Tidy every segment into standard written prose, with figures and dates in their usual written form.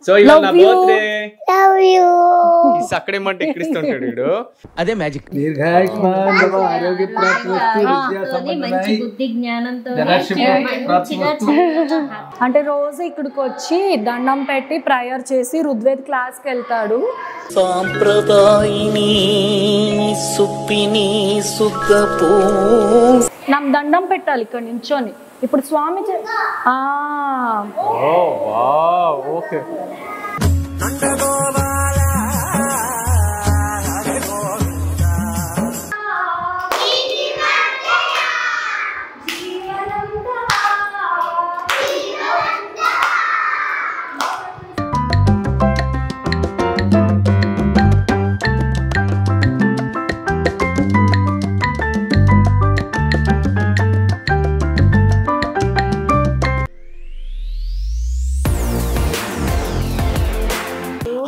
So ఇవాళ నా birthday. Love you. ఈ సక్కడేమంటే ఎక్కిస్తుంటాడు వీడు. అదే మ్యాజిక్. దీర్ఘాయుష్మాన్ భవ, ఆరోగ్య ప్రాప్తిరస్తు, విద్యా సంపన్నమై, బుద్ధి జ్ఞానంతో అంటే రోజు ఇక్కడికి వచ్చి దండం పెట్టి ప్రేయర్ చేసి రుద్వేద్ క్లాస్ కి వెళ్తాడు. సాంప్రదాయిని సుప్పిని సుద్దపో. నాకు దండం పెట్టాలి ఇక్కడ నించోని. ఇప్పుడు స్వామి okay.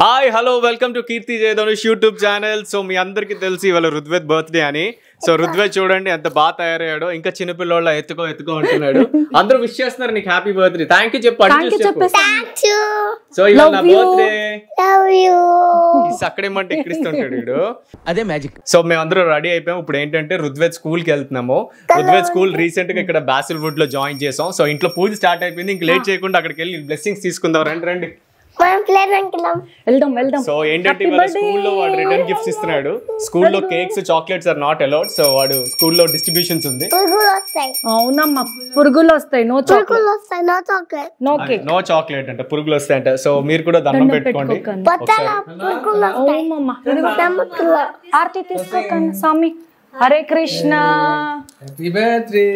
Hi hello welcome to Keerthi Jayadhanush YouTube channel. So మీ అందరికీ తెలిసి ఇవాళ రుద్వేద్ బర్త్డే అని. సో రుద్వేద్ చూడండి ఎంత బాగా తయారయ్యాడో, ఇంకా చిన్నపిల్లోళ్ళ ఎత్తుకో అంటున్నాడు. అందరూ విష్ చేస్తున్నారు నీకు హ్యాపీ బర్త్డే. థ్యాంక్ యూ చెప్పు. సో ఇవాళ నా బర్త్డే. ఈ సక్కడేమంటే ఎక్కిస్తుంటాడు వీడు. అదే మ్యాజిక్. సో మేమందరం రెడీ అయిపోయాం. ఇప్పుడు ఏంటంటే రుద్వేద్ స్కూల్ కి వెళ్తున్నాము. రుద్వేద్ స్కూల్ రీసెంట్ గా ఇక్కడ బాసిల్వుడ్ లో జాయిన్ చేసాం. సో ఇంట్లో పూజ స్టార్ట్ అయిపోయింది. ఇంక లేట్ చేయకుండా అక్కడికి వెళ్ళి బ్లెస్సింగ్స్ తీసుకుందాం. రండి. సో ఏంటంటే ఇవాళ స్కూల్లో వాడు రిటర్న్ గిఫ్ట్స్ ఇస్తున్నాడు. స్కూల్లో cakes chocolates are not allowed. So వాడు స్కూల్లో డిస్ట్రిబ్యూషన్స్ ఉంది. అవునమ్మా, పురుగులు వస్తాయి. నో చాక్లెట్ అంటే పురుగులు వస్తాయంట. సో మీరు కూడా దండం పెట్టుకోండి. ఆర్తి తీసుకోకండి స్వామి. హరే కృష్ణ. Happy birthday.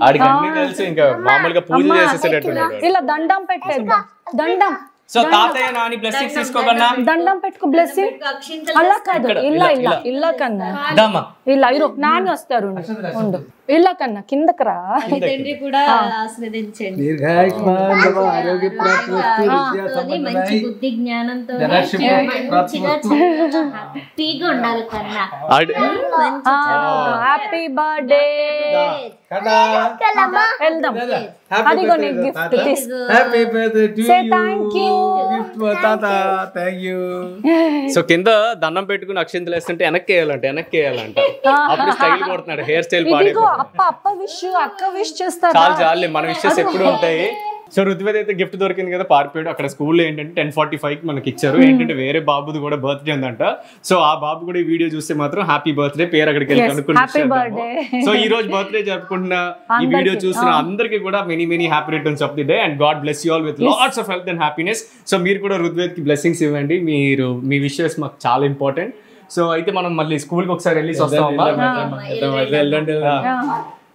ఆడికి అన్ని తెలిసి ఇంకా మామూలుగా పూజ చేసేసేటట్టున్నాడు. ఇలా దండం పెట్టేద్దాం. దండం. సో తాతయ్య నాని బ్లెస్సింగ్స్ తీసుకోకన్నా. దండం పెట్టుకో. బ్లెస్సింగ్ అలా కాదు. ఇలా కన్నా ఇలా ఇరు నాని వస్తారు. ఉండు ఇలా కన్నా కిందకి రా. తండ్రి కూడా ఆశీర్వదించండి. దీర్ఘాయుష్మాన్ భవ, ఆరోగ్య ప్రాప్తిరస్తు, విద్యా సంపన్నమై, బుద్ధి జ్ఞానంతో హ్యాపీగా ఉండాలి కన్నా. Happy birthday. వెళ్దాం. అదిగో నీ గిఫ్ట్ తీసుకో. Happy birthday to say you. Thank you. Gift తాత. Thank you. సో కింద దండం పెట్టుకుని అక్షింతలు వేస్తుంటే వెనక్కి వేయాలంట. అప్పుడు స్టైల్ కొడుతున్నాడు. హెయిర్ స్టైల్ పాడే. అక్క విష్ చేస్తారు. చాలు మన విషెస్ ఎప్పుడు ఉంటాయి. సో రుద్వేద్ అయితే గిఫ్ట్ దొరికింది కదా, పారిపోయాడు. అక్కడ స్కూల్లో ఏంటంటే 10:45 మనకి ఇచ్చారు. ఏంటంటే వేరే బాబుది కూడా బర్త్డే ఉందంట. సో ఆ బాబు కూడా ఈ వీడియో చూస్తే మాత్రం హ్యాపీ బర్త్డే పేరు అక్కడికి వెళ్ళి కనుక్కుంటాము. సో ఈ రోజు బర్త్డే జరుపుకుంటున్న ఈ వీడియో చూస్తున్న అందరికీ కూడా many happy returns of the day and God bless you all with lots of health and happiness. So మీరు కూడా రుద్వేద్ కి బ్లెస్సింగ్స్ ఇవ్వండి. మీ విషెస్ మాకు చాలా ఇంపార్టెంట్. సో అయితే మనం మళ్ళీ స్కూల్ కి ఒకసారి వెళ్ళి వస్తాం.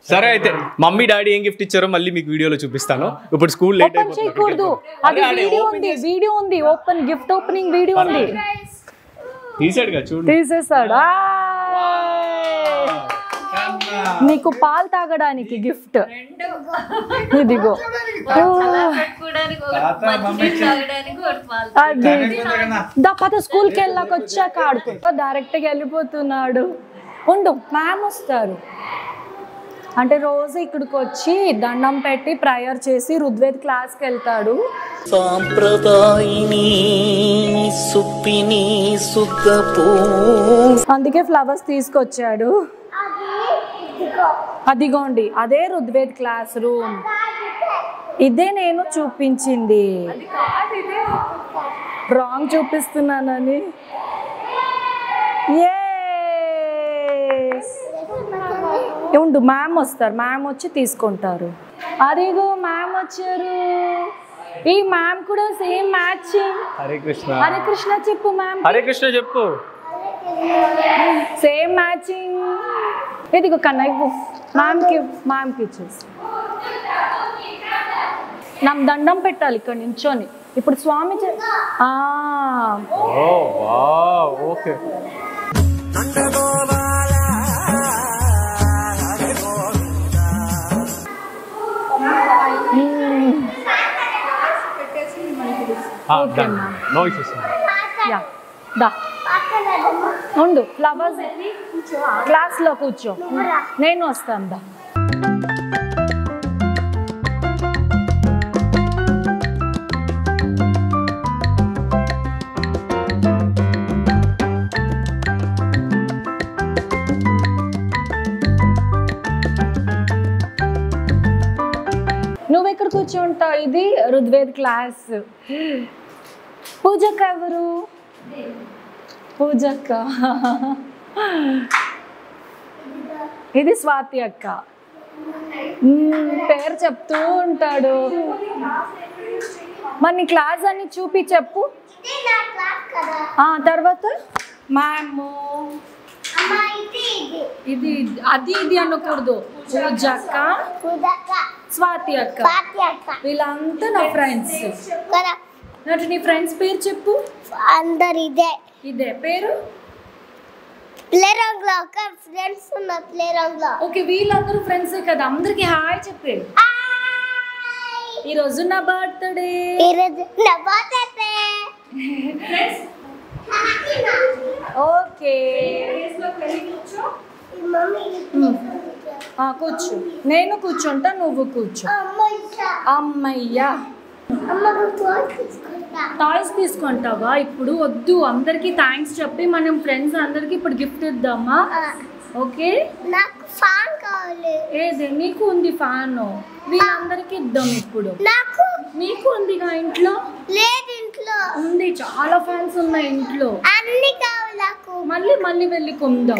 సరే అయితే మమ్మీ డాడీ ఏం గిఫ్ట్ ఇచ్చారో మళ్ళీ మీకు వీడియోలో చూపిస్తాను. ఇప్పుడు స్కూల్ లేట్ అయిపోతుంది. వీడియో ఉంది. ఓపెన్ గిఫ్ట్ ఓపెనింగ్ వీడియో ఉంది. తీసాడుగా చూడు. తీసేసాడు. నీకు పాలు తాగడానికి గిఫ్ట్. ఇదిగో పద స్కూల్ కి వెళ్ళాక వచ్చాక ఆడుకుంటా. డైరెక్ట్ గా వెళ్ళిపోతున్నాడు. ఉండు మ్యామ్ వస్తారు. అంటే రోజు ఇక్కడికి వచ్చి దండం పెట్టి ప్రేయర్ చేసి రుద్వేద్ క్లాస్ కి వెళ్తాడు. సాంప్రదాయిని సుప్పిని సుద్దపో. అందుకే ఫ్లవర్స్ తీసుకొచ్చాడు. అదిగోండి అదే రుద్వేద్ క్లాస్ రూమ్. ఇదే నేను చూపించింది. రాంగ్ చూపిస్తున్నానని. ఉండు మ్యామ్ వస్తారు. మ్యామ్ వచ్చి తీసుకుంటారు. అదిగో మ్యామ్ వచ్చారు. ఈ మ్యామ్ కూడా సేమ్ మ్యాచింగ్. హరే కృష్ణ. హరే కృష్ణ చెప్పు మ్యామ్. హరే కృష్ణ చెప్పు. Same matching. ఇదిగో కన్నా ఇవ్వు మ్యామ్కి ఇచ్చేసి. నాకు దండం పెట్టాలి ఇక్కడ నించోని. ఇప్పుడు స్వామి ఓకే. ఉండు ఫ్లవర్స్ క్లాస్ లో కూర్చో. నేను వస్తాను. దా కూర్చుంటా. ఇది ఋగ్వేద్ క్లాస్. పూజక్క ఎవరు? పూజక్క. ఇది స్వాతి అక్క. పేరు చెప్తూ ఉంటాడు. మరి నీ క్లాస్ అని చూపి చెప్పు. తర్వాత మ్యామ్ ఇది అది ఇది అనకూడదు. పూజక్క, స్వాతి అక్క, వీళ్ళంతా నా ఫ్రెండ్స్. నీ ఫ్రెండ్స్ పేరు చెప్పు. అందరు ఇదే ఇదే పేరు. ఓకే, వీళ్ళందరూ ఫ్రెండ్సే కదా. అందరికి హాయ్ చెప్పే. ఈరోజు నా బర్త్డే. ఓకే కూర్చో. నేను కూర్చుంటా, నువ్వు కూర్చో. అమ్మయ్యా, టాయ్స్ తీసుకుంటావా? ఇప్పుడు వద్దు, అందరికి థ్యాంక్స్ చెప్పి మనం ఫ్రెండ్స్ అందరికి ఇప్పుడు గిఫ్ట్ ఇద్దామా? ఓకే, నాకు ఫ్యాన్ కావాలి. ఏది నీకు ఉంది ఫ్యాన్? వీళ్ళందరికి ఇద్దాం ఇప్పుడు. నాకు నీకు ఉందిగా ఇంట్లో? లేదు, ఇంట్లో ఉంది. చాలా ఫ్యాన్స్ ఉన్నాయి ఇంట్లో. అన్ని కావాలి నాకు. మళ్ళీ వెళ్ళి కొందాం.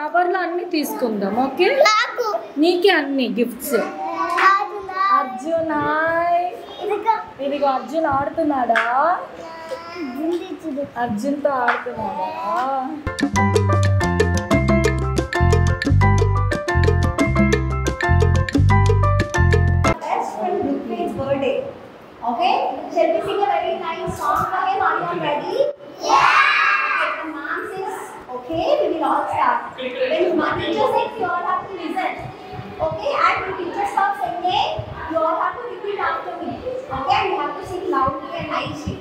కవర్ లో అన్ని తీసుకుందాం. ఓకే, నాకు నీకే అన్ని గిఫ్ట్స్. అర్జున్ ఇదిగో అర్జున్ ఆడుతున్నాడా? అర్జున్ తో ఆడుతున్నాడా? birthday. Okay? Shall we sing a very nice song for him? Are you all ready? Yeah! Okay, the mom says, okay, we will all start. When my teacher says, you all have to listen. Okay? And when teacher stops singing, you all have to repeat after me. Okay? And you have to sing loudly and nicely.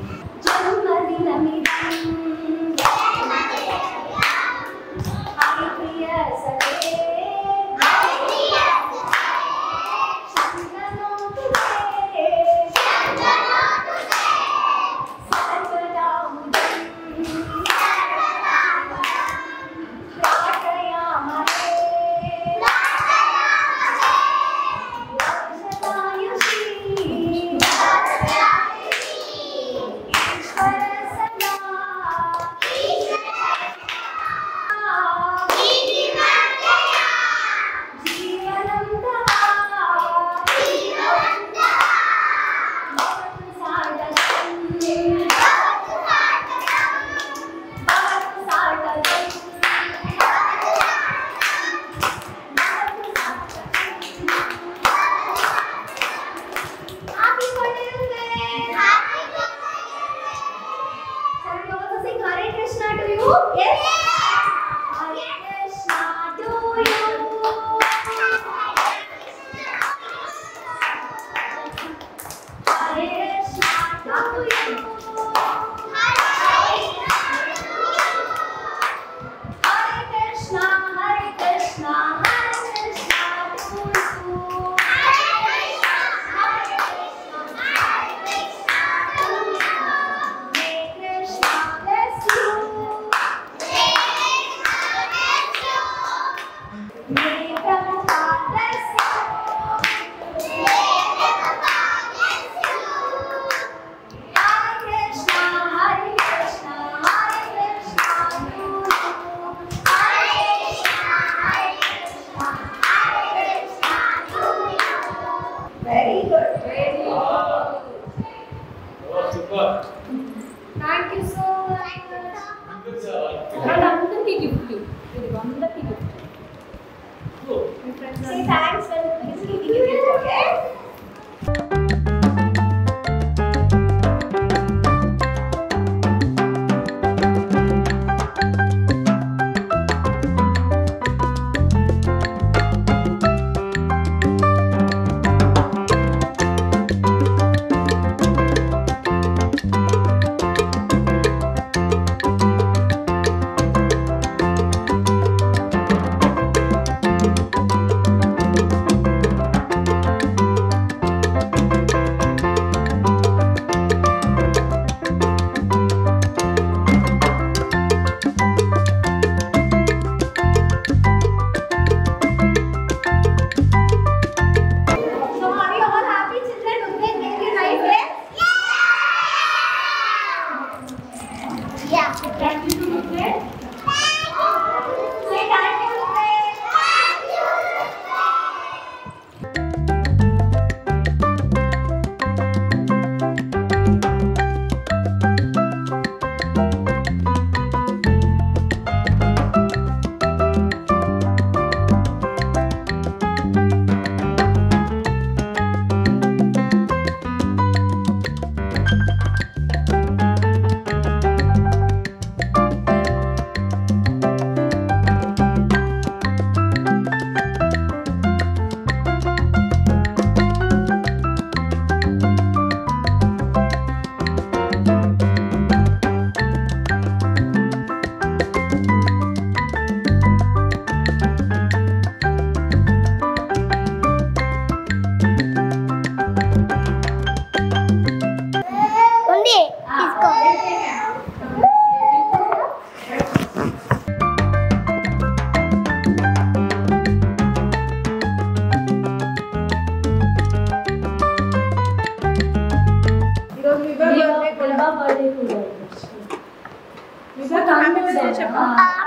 Birthday కూడా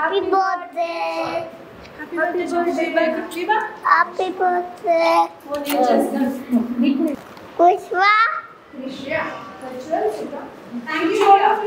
Happy birthday. Happy birthday. Kushwa. Thank you.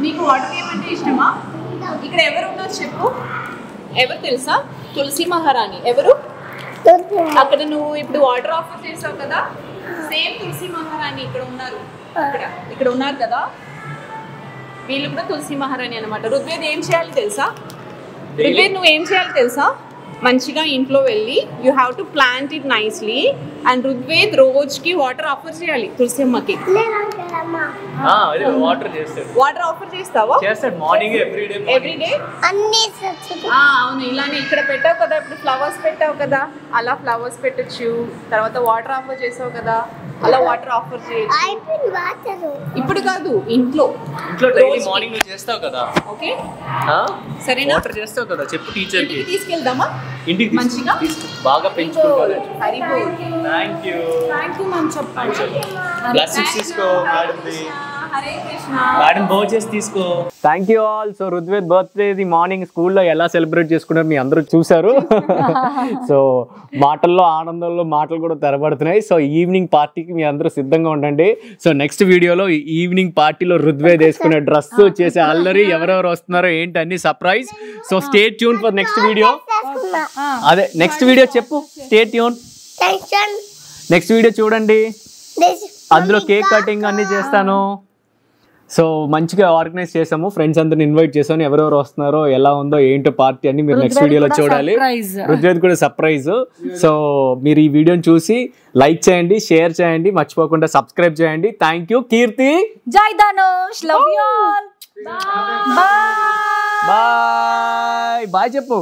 నీకు water game అంటే ఇష్టమా? ఇక్కడ ఎవరు ఉన్నారు చెప్పు. ఎవరు తెలుసా? తులసి మహారాణి. ఎవరు? అక్కడ నువ్వు ఇప్పుడు వాటర్ ఆఫర్ చేసావు కదా, సేమ్ తులసి మహారాణి ఇక్కడ ఉన్నారు. ఇక్కడ ఉన్నారు కదా, వీళ్ళు కూడా తులసి మహారాణి అనమాట. ఋగ్వేద్ ఏం చేయాలి తెలుసా? ఋగ్వేద్ నువ్వు ఏం చేయాలి తెలుసా? మంచిగా ఇంట్లో వెళ్ళి you have to plant it nicely and Rigved రోజుకి వాటర్ ఆఫర్ చేయాలి తులసి అమ్మకి. వాటర్ ఆఫర్ చేస్తావా? Morning everyday. అవును, ఇలానే ఇక్కడ పెట్టావు కదా, ఇప్పుడు ఫ్లవర్స్ పెట్టావు కదా, అలా ఫ్లవర్స్ పెట్టచ్చు. తర్వాత వాటర్ ఆఫర్ చేసావు కదా, అలా వాటర్ ఆఫర్ చేయొచ్చు. ఇప్పుడు కాదు, ఇంట్లో డైలీ మార్నింగ్ నువ్వు చేస్తావు కదా. ఓకే సరేనా? వాటర్ చేస్తావు కదా, చెప్పు టీచర్ కి. తీసుకెళ్దామా ఇంటికి? మంచిగా బాగా పెంచుకుంటారు. థ్యాంక్ యూ మనం చెప్పాలి. బ్లెస్సింగ్స్ తీసుకో మేడంది. హరే కృష్ణ. మేడం భోజనం తీసుకో. Thank you all. So Rigved birthday the morning స్కూల్లో ఎలా సెలబ్రేట్ చేసుకున్నారు మీ అందరూ చూసారు. సో మాటల్లో ఆనందంలో మాటలు కూడా తెరబడుతున్నాయి. సో ఈవినింగ్ పార్టీకి మీ అందరూ సిద్ధంగా ఉండండి. సో నెక్స్ట్ వీడియోలో ఈవినింగ్ పార్టీలో ఋగ్వేద్ వేసుకునే డ్రెస్ చేసే అల్లరి ఎవరెవరు వస్తున్నారో ఏంటి అన్ని surprise. So stay tune for next video. అదే నెక్స్ట్ వీడియో చెప్పు. Stay tune. నెక్స్ట్ వీడియో చూడండి, అందులో కేక్ కటింగ్ అన్ని చేస్తాను. సో మంచిగా ఆర్గనైజ్ చేసాము, ఫ్రెండ్స్ అందరిని ఇన్వైట్ చేసాము. ఎవరెవరు వస్తున్నారో ఎలా ఉందో ఏంటో పార్టీ అన్ని మీరు నెక్స్ట్ వీడియోలో చూడాలి. ఋగ్వేద్ కూడా సర్ప్రైజ్. సో మీరు ఈ వీడియోని చూసి లైక్ చేయండి, షేర్ చేయండి, మర్చిపోకుండా సబ్స్క్రైబ్ చేయండి. Thank you. Keerthi, Jai Dhanush, love you all, bye bye. Bye చెప్పు.